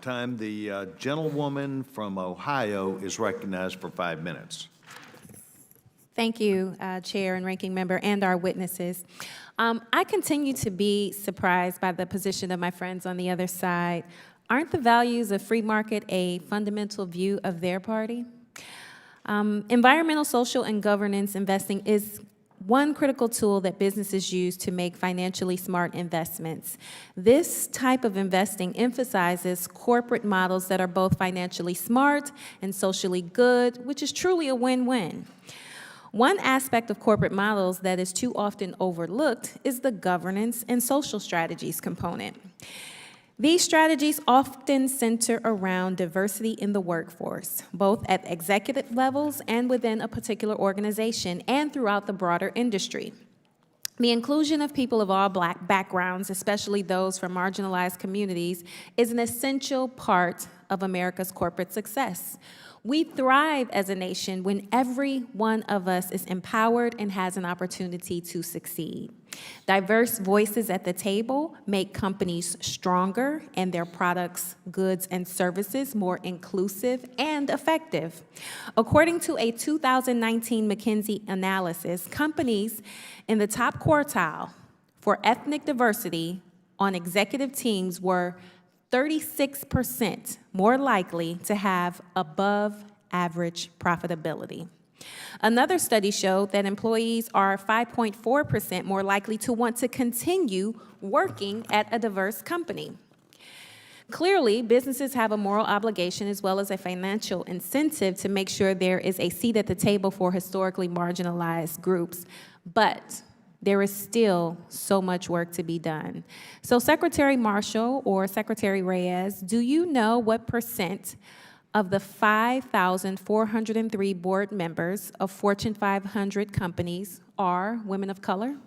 time. The gentlewoman from Ohio is recognized for 5 minutes. Thank you, Chair and Ranking Member, and our witnesses. I continue to be surprised by the position of my friends on the other side. Aren't the values of free market a fundamental view of their party? Environmental, social, and governance investing is one critical tool that businesses use to make financially smart investments. This type of investing emphasizes corporate models that are both financially smart and socially good, which is truly a win-win. One aspect of corporate models that is too often overlooked is the governance and social strategies component. These strategies often center around diversity in the workforce, both at executive levels and within a particular organization and throughout the broader industry. The inclusion of people of all Black backgrounds, especially those from marginalized communities, is an essential part of America's corporate success. We thrive as a nation when every one of us is empowered and has an opportunity to succeed. Diverse voices at the table make companies stronger and their products, goods, and services more inclusive and effective. According to a 2019 McKinsey analysis, companies in the top quartile for ethnic diversity on executive teams were 36% more likely to have above average profitability. Another study showed that employees are 5.4% more likely to want to continue working at a diverse company. Clearly, businesses have a moral obligation as well as a financial incentive to make sure there is a seat at the table for historically marginalized groups, but there is still so much work to be done. So Secretary Marshall or Secretary Reyes, do you know what percent of the 5,403 board members of Fortune 500 companies are women of color?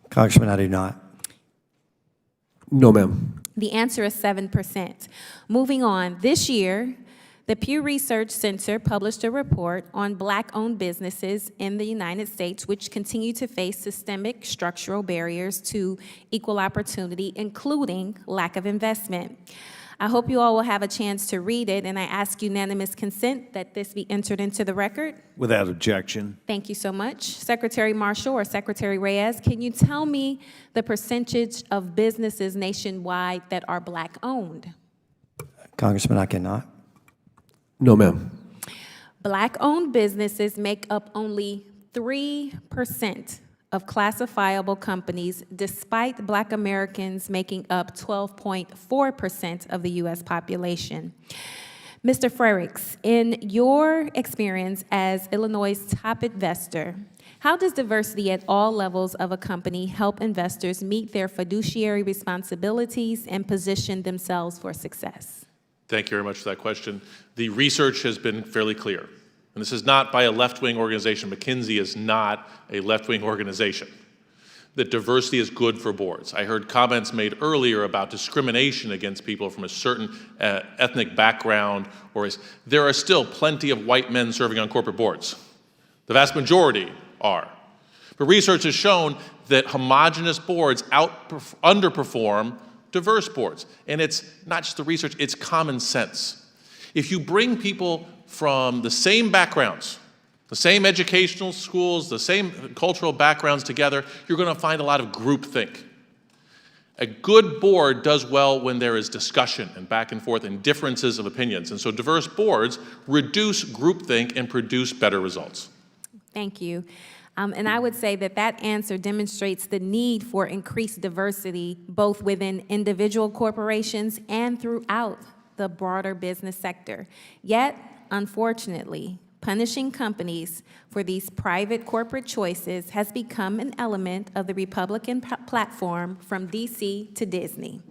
Congressman, I do not. No, ma'am. The answer is 7%. Moving on, this year, the Pew Research Center published a report on Black-owned businesses in the United States which continue to face systemic structural barriers to equal opportunity, including lack of investment. I hope you all will have a chance to read it, and I ask unanimous consent that this be entered into the record. Without objection. Thank you so much. Secretary Marshall or Secretary Reyes, can you tell me the percentage of businesses nationwide that are Black-owned? Congressman, I cannot. No, ma'am. Black-owned businesses make up only 3% of classifiable companies, despite Black Americans making up 12.4% of the U.S. population. Mr. Frerichs, in your experience as Illinois' top investor, how does diversity at all levels of a company help investors meet their fiduciary responsibilities and position themselves for success? Thank you very much for that question. The research has been fairly clear. And this is not by a left-wing organization. McKinsey is not a left-wing organization. That diversity is good for boards. I heard comments made earlier about discrimination against people from a certain ethnic background or race. There are still plenty of white men serving on corporate boards. The vast majority are. But research has shown that homogeneous boards underperform diverse boards. And it's not just the research, it's common sense. If you bring people from the same backgrounds, the same educational schools, the same cultural backgrounds together, you're going to find a lot of groupthink. A good board does well when there is discussion and back and forth and differences of opinions. And so diverse boards reduce groupthink and produce better results. Thank you. And I would say that that answer demonstrates the need for increased diversity, both within individual corporations and throughout the broader business sector. Yet, unfortunately, punishing companies for these private corporate choices has become an element of the Republican platform from DC to Disney.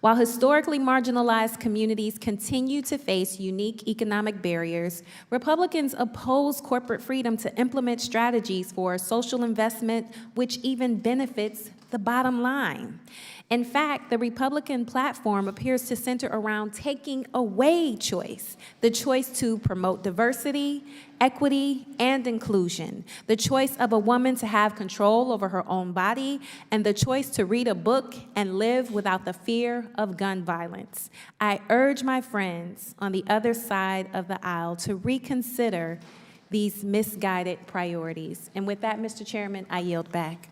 While historically marginalized communities continue to face unique economic barriers, Republicans oppose corporate freedom to implement strategies for social investment, which even benefits the bottom line. In fact, the Republican platform appears to center around taking away choice, the choice to promote diversity, equity, and inclusion, the choice of a woman to have control over her own body, and the choice to read a book and live without the fear of gun violence. I urge my friends on the other side of the aisle to reconsider these misguided priorities. And with that, Mr. Chairman, I yield back.